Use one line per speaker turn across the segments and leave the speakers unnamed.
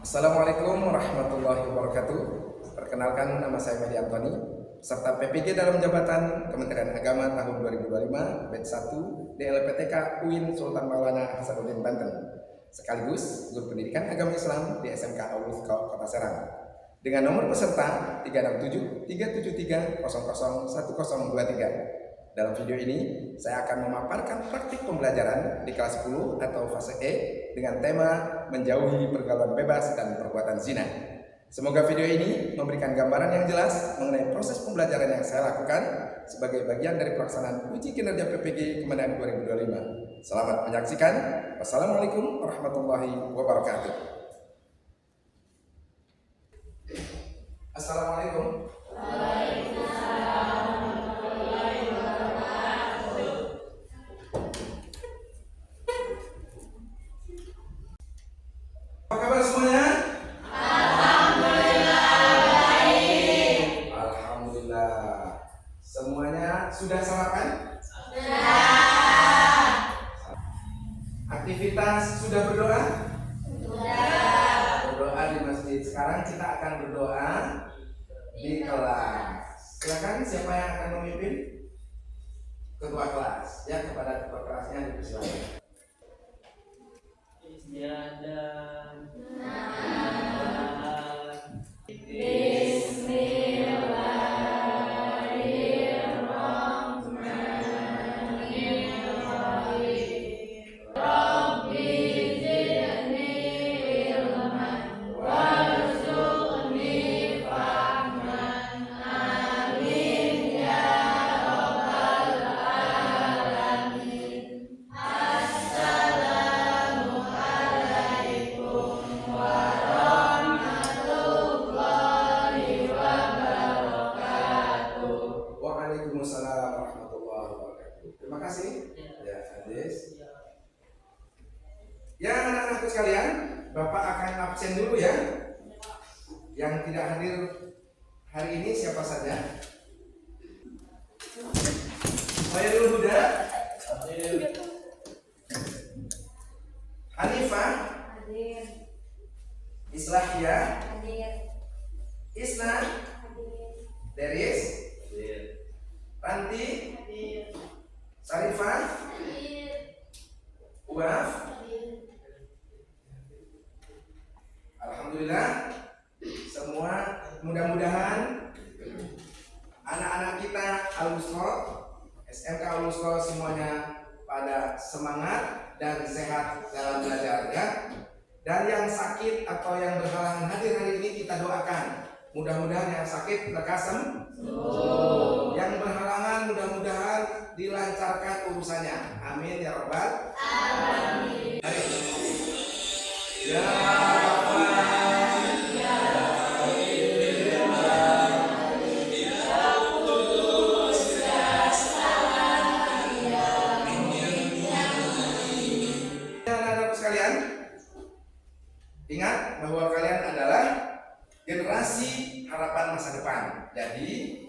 Assalamualaikum warahmatullahi wabarakatuh. Perkenalkan, nama saya Mehdi Antoni, serta PPG dalam jabatan Kementerian Agama tahun 2025, batch 1 DLPTK UIN Sultan Maulana Hasanuddin Banten, sekaligus guru pendidikan agama Islam di SMK Aulus Kota Serang. Dengan nomor peserta 367 373 00 1023. Dalam video ini, saya akan memaparkan praktik pembelajaran di kelas 10 atau fase E dengan tema menjauhi pergaulan bebas dan perbuatan zina. Semoga video ini memberikan gambaran yang jelas mengenai proses pembelajaran yang saya lakukan sebagai bagian dari pelaksanaan uji kinerja PPG Kemenag 2025. Selamat menyaksikan. Wassalamualaikum warahmatullahi wabarakatuh. Assalamualaikum. Apa kabar semuanya? Alhamdulillah baik. Alhamdulillah. Semuanya sudah sarapan? Sudah. Aktivitas sudah berdoa? Sudah. Berdoa di masjid. Sekarang kita akan berdoa di kelas. Silakan, siapa yang akan memimpin? Ketua kelas. Ya, kepada ketua kelasnya dipersilakan. Waalaikumsalam warahmatullahi wabarakatuh. Terima kasih. Ya, Hadis. Ya, anak-anakku sekalian, Bapak akan absen dulu ya. Yang tidak hadir hari ini siapa saja? Khairul Huda, Hanifah,
Hadir.
Islahia,
Hadir.
Isna,
Hadir.
Deris, Ranti,
Hadir.
Sarifah,
Hadir.
Uwaf.
Hadir.
Alhamdulillah, semua mudah-mudahan anak-anak kita Al-Usra, SMK Al-Usra semuanya pada semangat dan sehat dalam belajarnya. Dan yang sakit atau yang berhalangan hadir hari ini kita doakan, mudah-mudahan yang sakit lekas sembuh. Yang berhalangan mudah-mudahan dilancarkan urusannya. Amin ya rabbal alamin. Ya sekalian, ingat bahwa kalian adalah generasi harapan masa depan. Jadi,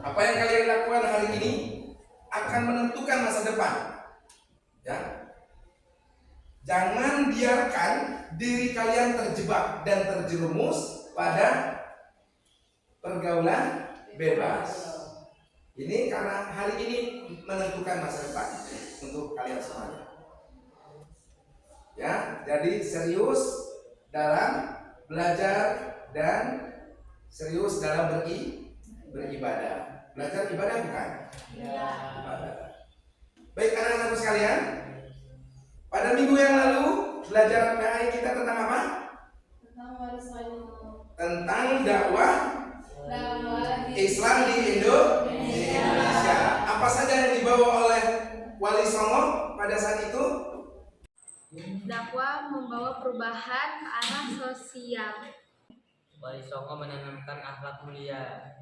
apa yang kalian lakukan hari ini akan menentukan masa depan. Ya. Jangan biarkan diri kalian terjebak dan terjerumus pada pergaulan bebas. Ini karena hari ini menentukan masa depan untuk kalian semuanya. Ya, jadi serius dalam belajar dan serius dalam beribadah. Belajar ibadah bukan?
Ya.
Ibadah. Baik anak-anakku sekalian, pada minggu yang lalu belajar PAI kita tentang apa?
Tentang warisan
Tentang dakwah Islam di Indonesia. Apa saja yang dibawa oleh Wali Songo pada saat itu?
dakwah membawa perubahan ke arah sosial.
Wali Songo menanamkan akhlak mulia.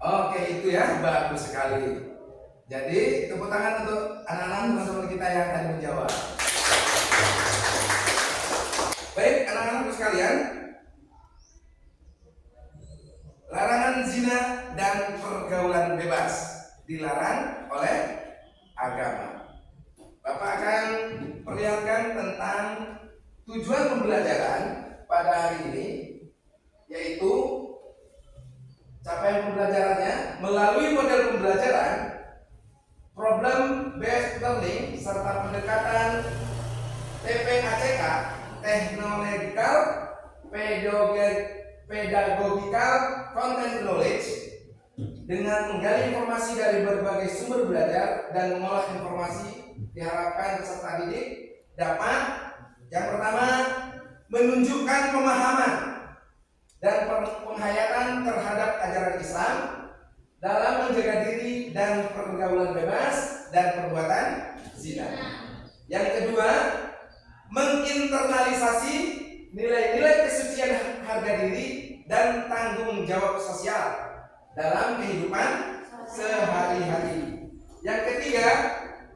Oke, itu ya, bagus sekali. Jadi tepuk tangan untuk anak-anak teman-teman kita yang tadi menjawab. Baik anak-anakku sekalian, larangan zina dan pergaulan bebas dilarang oleh agama. Bapak akan perlihatkan tentang tujuan pembelajaran pada hari ini, yaitu capaian pembelajarannya melalui model pembelajaran, problem based learning serta pendekatan TPACK, technological, pedagogical, content knowledge, dengan menggali informasi dari berbagai sumber belajar dan mengolah informasi. Diharapkan peserta didik dapat yang pertama menunjukkan pemahaman dan penghayatan terhadap ajaran Islam dalam menjaga diri dan pergaulan bebas dan perbuatan zina. Yang kedua, menginternalisasi nilai-nilai kesucian harga diri dan tanggung jawab sosial dalam kehidupan sehari-hari. Yang ketiga,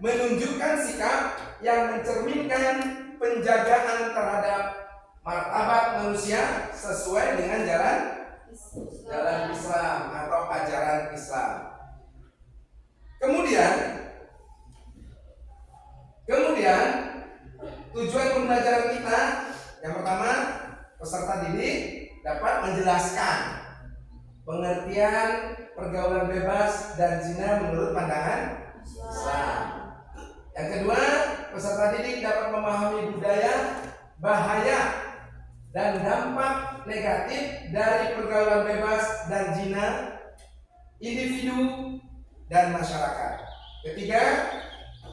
menunjukkan sikap yang mencerminkan penjagaan terhadap martabat manusia sesuai dengan jalan Islam atau ajaran Islam. Kemudian tujuan pembelajaran kita yang pertama, peserta didik dapat menjelaskan pengertian pergaulan bebas dan zina menurut pandangan Islam. Yang kedua, peserta didik dapat memahami budaya, bahaya, dan dampak negatif dari pergaulan bebas dan zina individu dan masyarakat. Ketiga,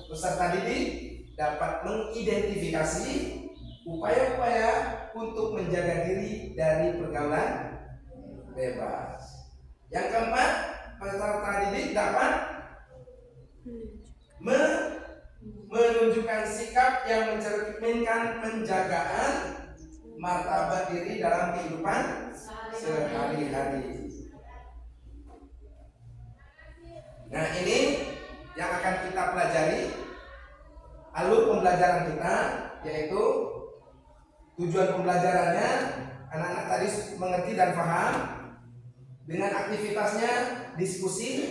peserta didik dapat mengidentifikasi upaya-upaya untuk menjaga diri dari pergaulan bebas. Yang keempat, peserta didik dapat menunjukkan sikap yang mencerminkan penjagaan martabat diri dalam kehidupan sehari-hari. Nah, ini yang akan kita pelajari. Alur pembelajaran kita, yaitu tujuan pembelajarannya anak-anak tadi mengerti dan paham. Dengan aktivitasnya diskusi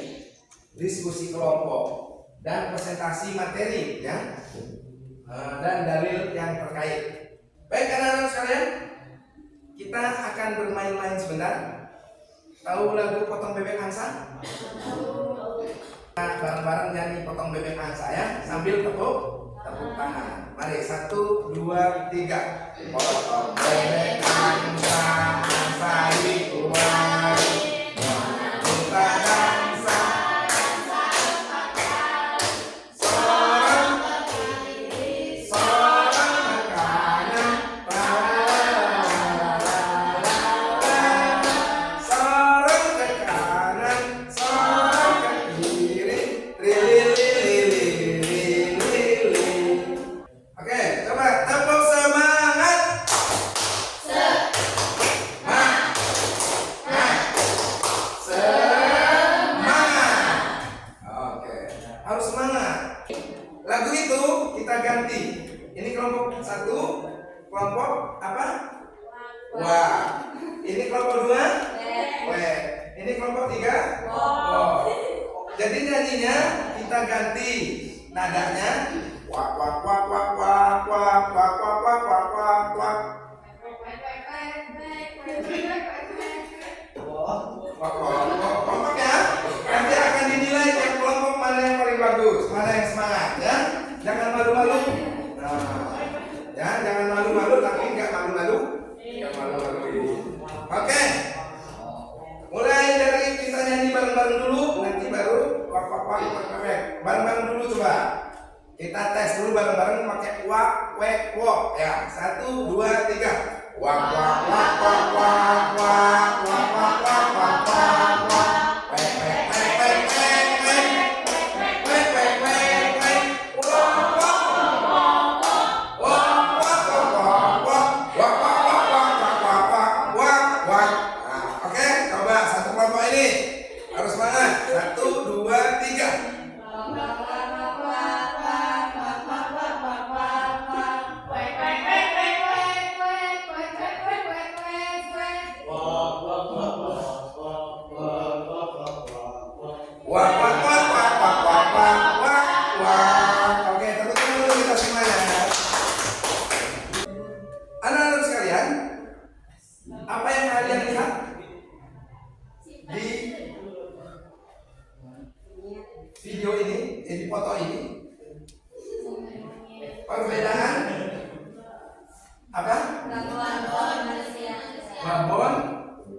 kelompok dan presentasi materi, ya, dan dalil yang terkait. Baik anak-anak sekalian, kita akan bermain-main sebentar. Tahu lagu Potong Bebek Angsa? Nah, bareng-bareng nyanyi Potong Bebek Angsa ya, sambil tepuk tangan. Mari 1, 2, 3. Potong bebek angsa, angsa dikuali, kita dansa, sorong ke kiri, sorong ke kanan, sorong ke kanan, sorong ke kiri, Oke, coba tepuk semangat. Semangat. Oke, harus semangat. Lagu itu kita ganti. Ini kelompok 1, kelompok apa? Wah. Ini kelompok 2, we. Ini kelompok 3, wo. Jadi nyanyinya kita ganti nadanya. Wak wak wak wak wak wak wak wak wak wak wak wak. Kelompok ya. Nanti akan dinilai tiap kelompok mana yang paling bagus, mana yang semangat, ya. Jangan malu-malu. Nah, ya, jangan malu-malu, tapi nggak malu-malu. Nggak malu-malu. Oke. Mulai dari kita nyanyi bareng-bareng dulu, nanti baru wak wak wak wak wak. Bareng-bareng dulu coba. Kita tes dulu bareng-bareng pakai wak, wek, wok. Ya, 1, 2, 3. Wak, wak, wak, wak, wak, wak, wak, wak, wak, wak, wak, wak. Wek, wek, wek, wek, wek, wek. Wek, wek, wek, wek. Wak, wak, wak, wak, wak, wak. Wak, wak, wak, wak, wak, wak, wak, wak, wak. Nah, oke, coba satu kelompok ini. Harus semangat. 1, 2, 3. Wak wak wak wak wak wak wak wak wak. Oke, tepuk tangan dulu kita semuanya. Anak-anak sekalian, Perbedaan apa?
Babon manusia.
Babon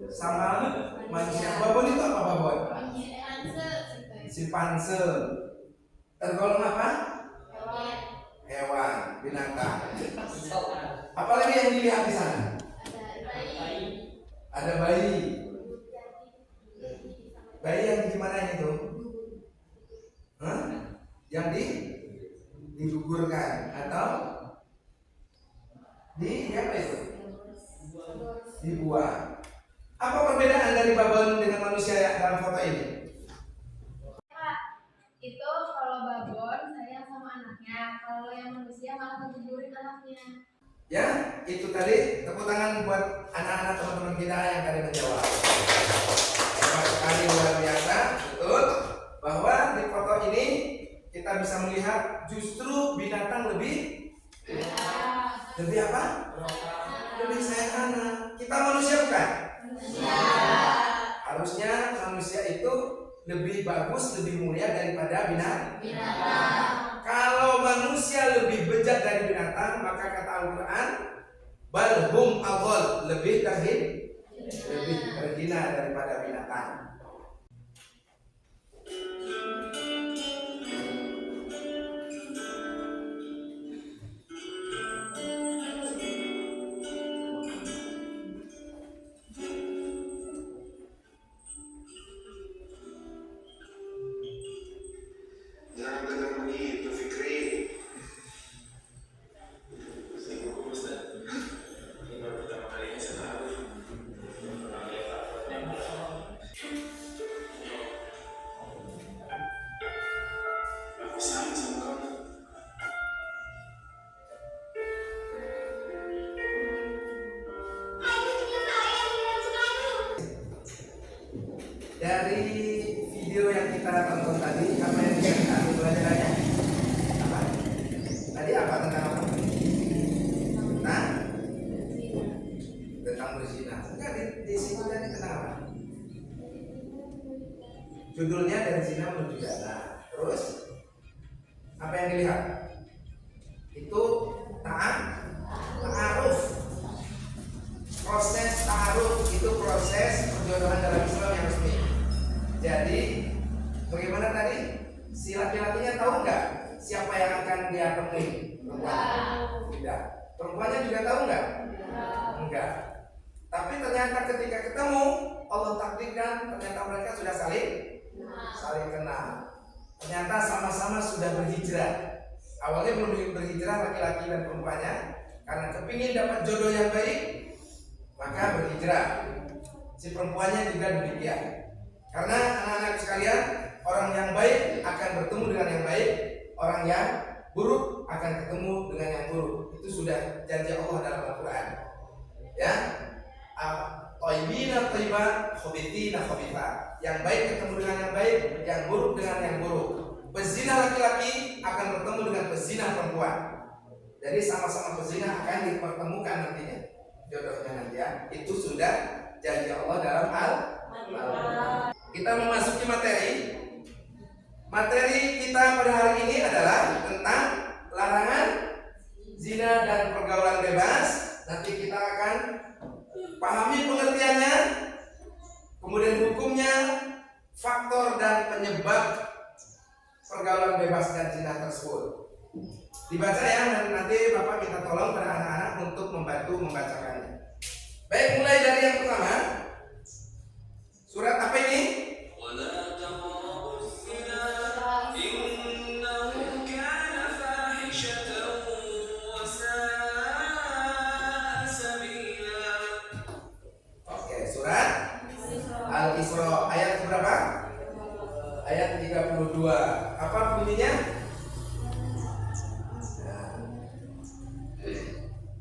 sama manusia. Babon itu apa babon? Simpanse. Tergolong apa? Hewan, binatang. Apalagi yang dilihat di sana? Ada bayi. Bayi yang gimana itu? Hah? Yang digugurkan atau apa itu? Dibuang. Apa perbedaan dari babon dengan manusia yang dalam foto ini?
Pak, itu kalau babon sayang sama anaknya, kalau yang manusia malah ngegugurin anaknya.
Ya, itu tadi tepuk tangan buat anak-anak teman-teman kita yang tadi menjawab. Hebat sekali, luar biasa, betul. Bahwa di foto ini kita bisa melihat justru binatang lebih apa? Lebih sayang anak. Kita manusia bukan? Harusnya manusia itu lebih bagus, lebih mulia daripada binatang. Kalau manusia lebih bejat dari binatang, maka kata Al-Quran, balhum adhal, lebih terhina daripada binatang.
Jangan tegang begitu, Fikri. Assalamualaikum Ustaz. Ini baru pertama kalinya saya tahu. Aku sayang sama kamu.
Dari video yang kita tonton tadi, apa yang bisa kita ambil pelajarannya? Apa? Tadi apa tentang apa? Nah, tentang berzina. Enggak, di situ tadi tentang apa? Judulnya dari zina menuju jannah. Terus apa yang dilihat? Itu ta'aruf. Proses ta'aruf itu proses perjodohan dalam Islam yang resmi. Jadi bagaimana tadi? Si laki-lakinya tahu nggak siapa yang akan dia temui? Perempuan? Tidak. Perempuannya juga tahu nggak? Enggak. Tapi ternyata ketika ketemu, Allah takdirkan ternyata mereka sudah saling kenal. Ternyata sama-sama sudah berhijrah. Awalnya belum berhijrah laki-laki dan perempuannya, karena kepingin dapat jodoh yang baik, maka berhijrah. Si perempuannya juga demikian. Karena anak-anak sekalian, orang yang baik akan bertemu dengan yang baik, orang yang buruk akan ketemu dengan yang buruk. Itu sudah janji Allah dalam Al-Quran. Ya, Thayyibina thayyibat, khabithina khabithat. Yang baik ketemu dengan yang baik, yang buruk dengan yang buruk. Pezina laki-laki akan bertemu dengan pezina perempuan. Jadi sama-sama pezina akan dipertemukan nantinya. Jodohnya nanti ya. Itu sudah janji Allah dalam Al-Quran. Kita memasuki materi. Materi kita pada hari ini adalah tentang larangan zina dan pergaulan bebas. Nanti kita akan pahami pengertiannya, kemudian hukumnya, faktor dan penyebab pergaulan bebas dan zina tersebut. Dibaca ya, dan nanti Bapak minta tolong pada anak-anak untuk membantu membacakannya. Baik, mulai dari yang pertama. Surat apa ini? Oke, surat Al-Isra ayat berapa? Ayat 32. Apa bunyinya? Oke,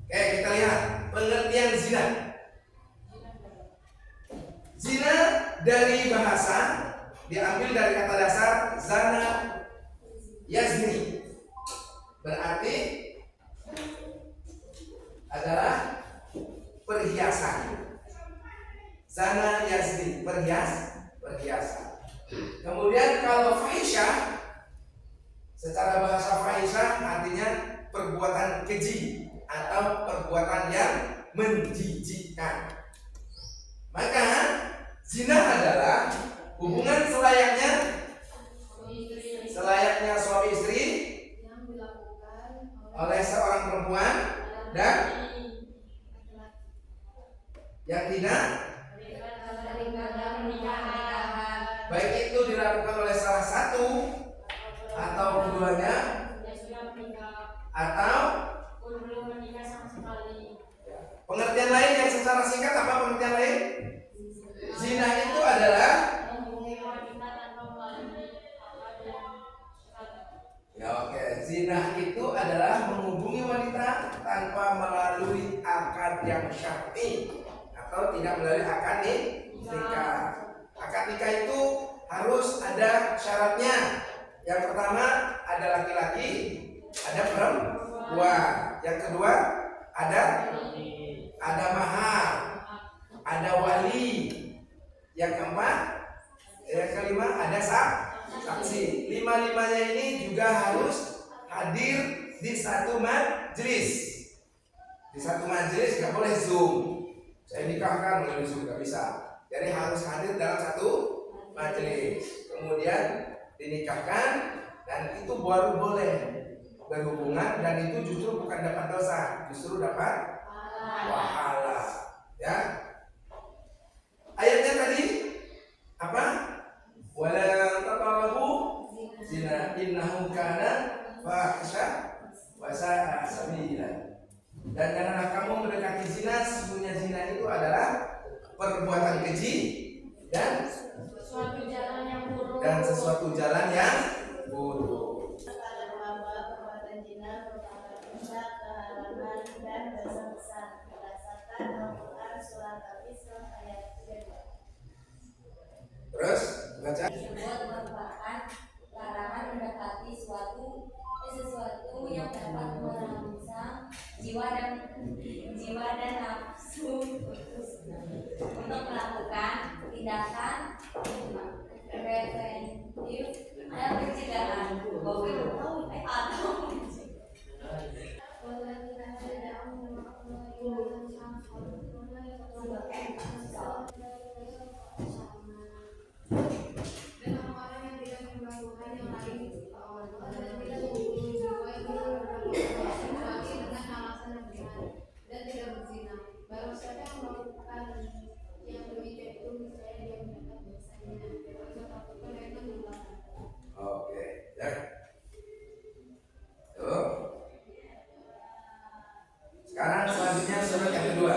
kita lihat pengertian zina. Zina dari bahasa diambil dari kata dasar zana yazni, berarti adalah perhiasan. Zana yazni, perhiasan. Kemudian kalau fahisyah, secara bahasa fahisyah artinya perbuatan menjijikkan. Maka zina adalah hubungan selayaknya suami istri
yang dilakukan
oleh seorang perempuan dan yang tidak, baik itu dilakukan oleh salah satu atau keduanya atau pengertian lain yang secara singkat. Apa pengertian lain? Zina itu adalah, ya oke, zina itu adalah menghubungi wanita tanpa melalui akad yang syar'i atau tidak melalui akad nikah. Akad nikah itu harus ada syaratnya. Yang pertama ada laki-laki, ada perempuan. Yang kedua ada mahar, ada wali. Yang keempat, yang kelima ada saksi. Lima-limanya ini juga harus hadir di satu majelis. Di satu majelis nggak boleh zoom. Saya nikahkan melalui zoom nggak bisa. Jadi harus hadir dalam satu majelis. Kemudian dinikahkan dan itu baru boleh berhubungan, dan itu justru bukan dapat dosa, justru dapat pahala. Ya. Ayatnya tadi apa? Wala taqrabu zina innahu kana fahisha wa sa'a sabila. Dan janganlah kamu mendekati zina, sesungguhnya zina itu adalah perbuatan keji dan
suatu jalan yang buruk.
Perbuatan zina merupakan puncak keharaman dan dosa besar berdasarkan Al-Quran surat Al-Isra ayat 32.
Terus baca.
Tersebut merupakan larangan mendekati sesuatu yang dapat merangsang jiwa dan nafsu untuk melakukan tindakan preventif dan pencegahan atau
dan orang-orang yang tidak melakukan yang lain dan tidak membunuh jiwa yang kecuali dengan alasan yang benar dan tidak berzina. Barang siapa yang melakukan yang demikian itu niscaya dia mendapat dosanya. Jika takutkan itu diulang.
Oke, ya. Tuh. Sekarang selanjutnya surat yang kedua.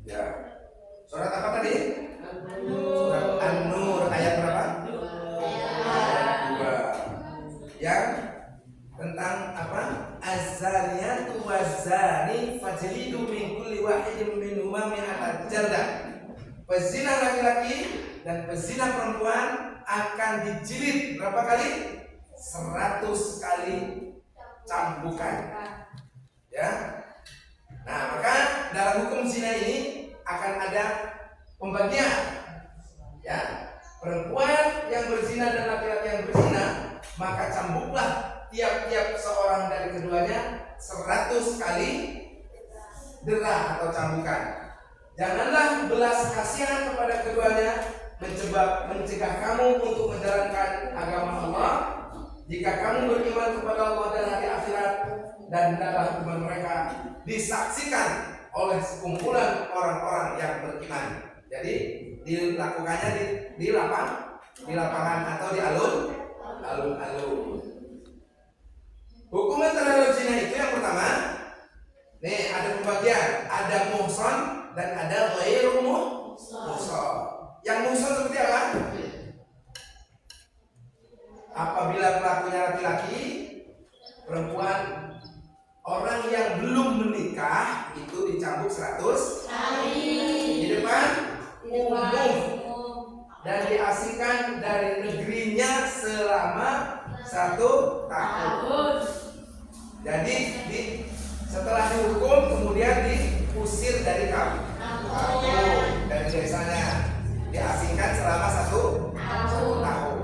Ya. Surat apa tadi? Surat An-Nur ayat berapa? Ayat 2. Yang tentang apa? Az-zaniyatu waz-zani fajlidu min kulli wahidin minhuma mi'ata jaldah. Pezina laki-laki dan pezina perempuan akan dijilid berapa kali? 100 kali cambukan. Ya. Nah, maka dalam hukum zina ini akan ada pembagian. Ya, perempuan yang berzina dan laki-laki yang berzina, maka cambuklah tiap-tiap seorang dari keduanya 100 kali derah atau cambukan. Janganlah belas kasihan kepada keduanya, mencegah kamu untuk menjalankan agama Allah. Jika kamu beriman kepada Allah dan hari akhirat, dan hendaklah hukuman mereka disaksikan oleh sekumpulan orang-orang yang beriman. Jadi dilakukannya di lapangan atau di alun-alun. Hukuman terhadap zina itu yang pertama, nih ada pembagian, ada muhsan dan ada ghairu muhsan. Yang muhsan seperti apa? Apabila pelakunya laki-laki perempuan orang yang belum menikah itu dicambuk 100 di depan umum dan diasingkan dari negerinya selama 1 tahun. Jadi setelah dihukum kemudian diusir dari kampung, dari desanya, diasingkan selama 1 tahun.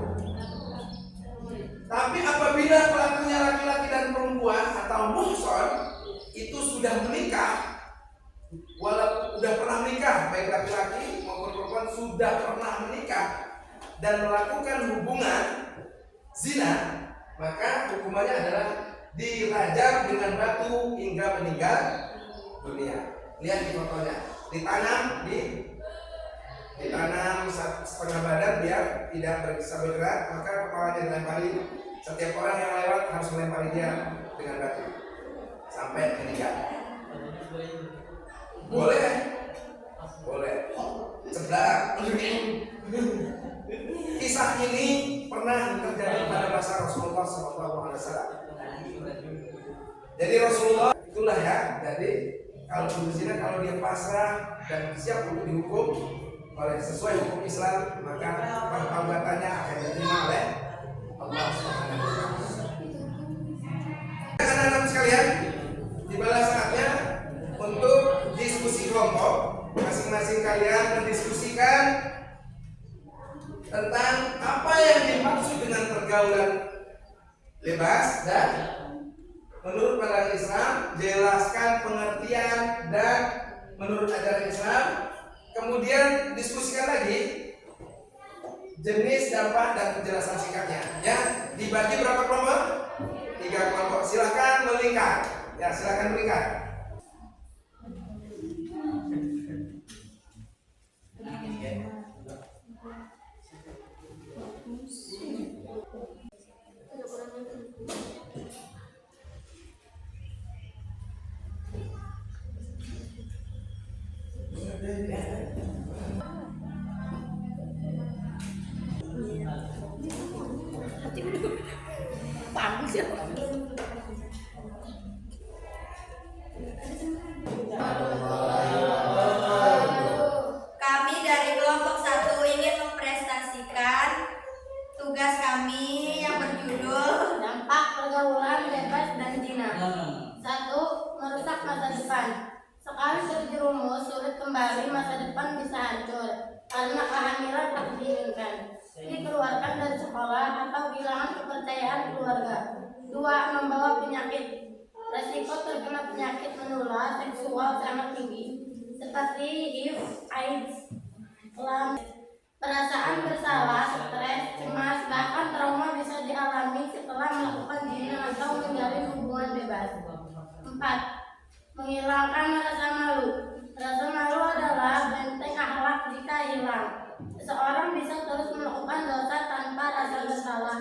Tapi apabila pelakunya laki-laki dan perempuan atau muhson itu sudah menikah, walaupun sudah pernah menikah, baik laki-laki maupun perempuan sudah pernah menikah dan melakukan hubungan zina, maka hukumannya adalah dirajam dengan batu hingga meninggal dunia. Lihat di fotonya, ditanam setengah badan biar tidak bisa bergerak, maka kepalanya dilempari. Setiap orang yang lewat harus melempari dia dengan batu sampai meninggal. Boleh? Boleh. Sebelah. Kisah ini pernah terjadi pada masa Rasulullah SAW. Jadi Rasulullah itulah ya. Jadi kalau berzina, kalau dia pasrah dan siap untuk dihukum oleh sesuai hukum Islam, maka pertaubatannya akan diterima oleh Allah Subhanahu wa Ta'ala. Anak-anak sekalian, tibalah saatnya untuk diskusi kelompok. Masing-masing kalian mendiskusikan tentang apa yang dimaksud dengan pergaulan bebas dan menurut pandangan Islam, jelaskan pengertian dan menurut ajaran Islam. Kemudian diskusikan lagi jenis, dampak, dan penjelasan singkatnya. Ya, dibagi berapa kelompok? 3 kelompok. Silakan melingkar. Ya, silakan melingkar.
Kami dari kelompok 1 ingin mempresentasikan tugas kami yang berjudul Dampak Pergaulan Bebas dan Zina. 1. Merusak masa depan. Sekali terjerumus, sulit kembali, masa depan bisa hancur karena kehamilan tak diinginkan, dikeluarkan dari sekolah atau kehilangan kepercayaan keluarga. 2. Membawa penyakit. Resiko terkena penyakit menular seksual sangat tinggi seperti HIV, AIDS, perasaan bersalah, stres, cemas, bahkan trauma bisa dialami setelah melakukan zina atau menjalin hubungan bebas. 4. Menghilangkan rasa malu. Rasa malu adalah benteng akhlak jika hilang. Seseorang bisa terus melakukan dosa tanpa rasa bersalah.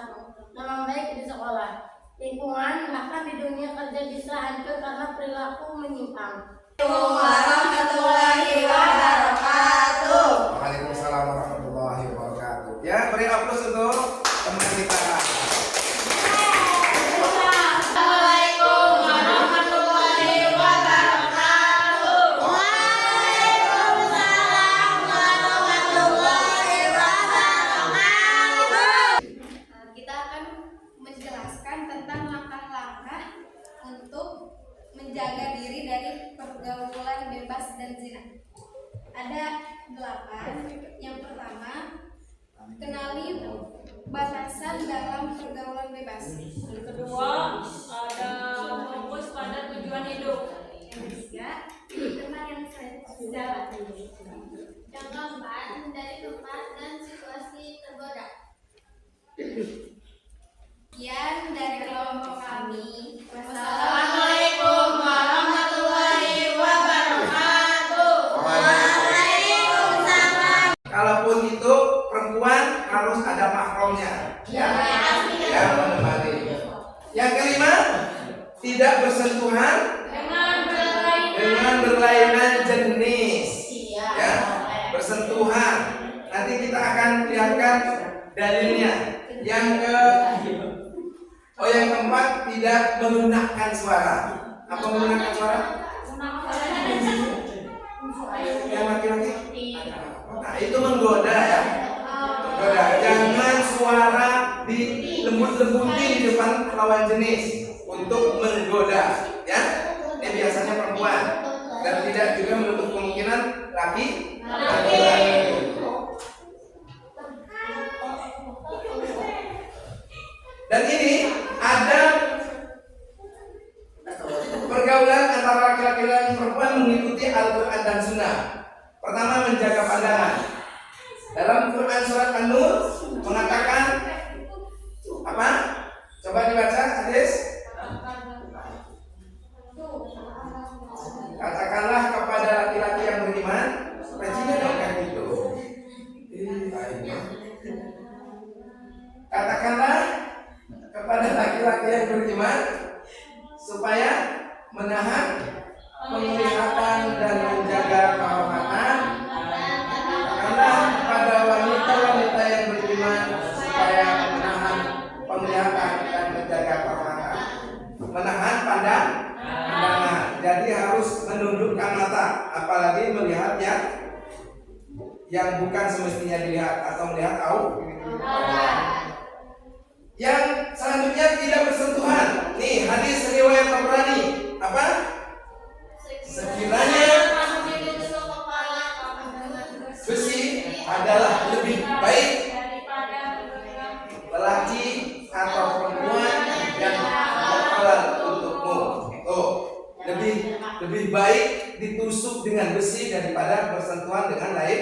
Nama baik di sekolah, lingkungan, bahkan di dunia kerja bisa hancur karena perilaku menyimpang. Warahmatullahi wabarakatuh.
Waalaikumsalam warahmatullahi wabarakatuh. Ya, beri aplaus untuk teman kita.
Kita akan menjelaskan tentang langkah-langkah untuk menjaga diri dari pergaulan bebas dan zina. Ada 8. Yang pertama, kenali batasan dalam pergaulan bebas.
Yang kedua, ada fokus pada tujuan hidup.
Yang ketiga, teman yang sejalan. Yang keempat, hindari tempat dan situasi tergoda. Sekian dari kelompok kami.
Assalamualaikum warahmatullahi wabarakatuh. Waalaikumsalam.
Kalaupun itu perempuan harus ada mahramnya, ya, yang menemani. Yang kelima, tidak bersentuhan dengan berlainan jenis, ya, bersentuhan. Nanti kita akan lihatkan dalilnya. Yang Oh, yang keempat, tidak melunakkan suara. Apa melunakkan suara? Yang laki-laki? Nah, itu menggoda ya. Menggoda. Jangan suara dilembut-lembutin di depan lawan jenis untuk menggoda, ya. Ini biasanya perempuan dan tidak juga menutup kemungkinan laki. Dan ini ada pergaulan antara laki-laki dan perempuan mengikuti Al-Quran dan Sunnah. Pertama, menjaga pandangan. Dalam Quran surat An-Nur mengatakan apa? Coba dibaca, hadis. Katakanlah kepada laki-laki yang beriman, rajinnya dong kayak gitu. Katakanlah kepada laki-laki yang beriman supaya menahan penglihatan dan menjaga kehormatan. Katakanlah kepada wanita-wanita yang beriman supaya menahan penglihatan dan menjaga kehormatan. Menahan pandangan. Jadi harus menundukkan mata, apalagi melihat yang bukan semestinya dilihat atau melihat Yang selanjutnya tidak bersentuhan. Nih, hadis riwayat Tabrani. Apa? Sekiranya besi adalah lebih baik lelaki atau perempuan yang halal untukmu. Oh, lebih baik ditusuk dengan besi daripada bersentuhan dengan lain.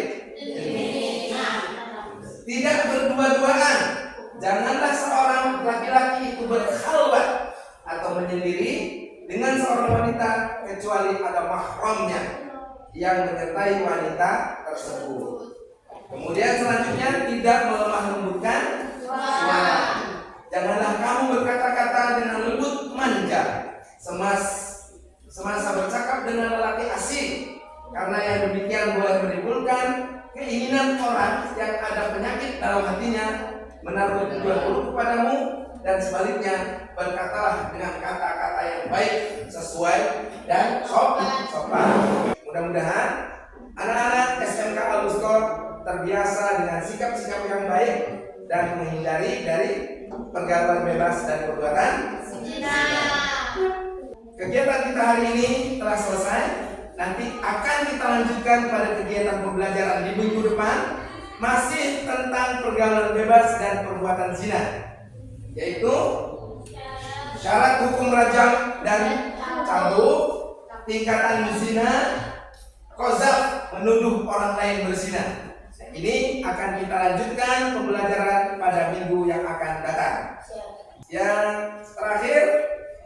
Tidak berdua-duaan. Janganlah seorang laki-laki itu berkhalwat atau menyendiri dengan seorang wanita kecuali ada mahramnya yang menyertai wanita tersebut. Kemudian selanjutnya tidak melemah lembutkan suara. Janganlah kamu berkata-kata dengan lembut manja semasa bercakap dengan lelaki asing, karena yang demikian boleh menimbulkan keinginan orang yang ada penyakit dalam hatinya menaruh tujuan buruk kepadamu, dan sebaliknya berkatalah dengan kata-kata yang baik, sesuai dan sopan. Mudah-mudahan anak-anak SMK Al-Wusta terbiasa dengan sikap-sikap yang baik dan menghindari dari pergaulan bebas dan perbuatan zina. Kegiatan kita hari ini telah selesai. Nanti akan kita lanjutkan pada kegiatan pembelajaran di minggu depan, masih tentang pergaulan bebas dan perbuatan zina, yaitu syarat hukum rajam dan cambuk, tingkatan zina, qazaf, menuduh orang lain berzina. Ini akan kita lanjutkan pembelajaran pada minggu yang akan datang. Yang terakhir,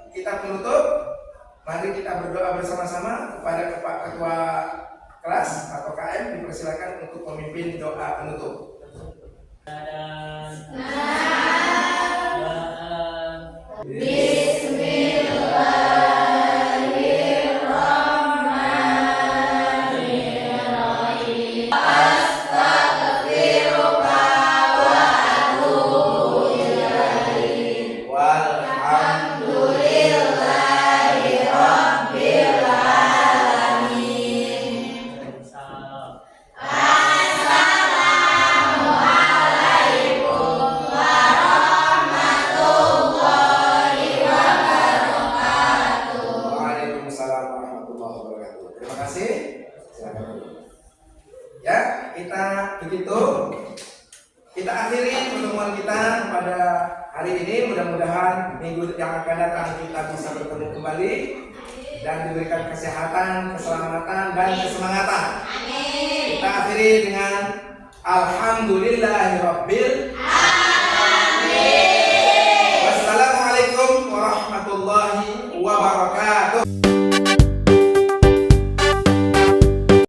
kita penutup. Mari kita berdoa bersama-sama kepada Pak Ketua kelas atau KM, dipersilakan untuk memimpin doa penutup.
Bismillahirrahmanirrahim. Astaghfiruka wa atubu ilaik. Walhamdulillahi rabbil alamin. Assalamualaikum warahmatullahi wabarakatuh.
Waalaikumsalam warahmatullahi wabarakatuh. Terima kasih. Silakan dulu. Ya, kita begitu. Kita akhiri pertemuan kita pada hari ini. Mudah-mudahan minggu yang akan datang kita bisa bertemu kembali dan diberikan kesehatan, keselamatan, dan kesemangatan.
Amin.
Kita akhiri dengan Alhamdulillahirabbil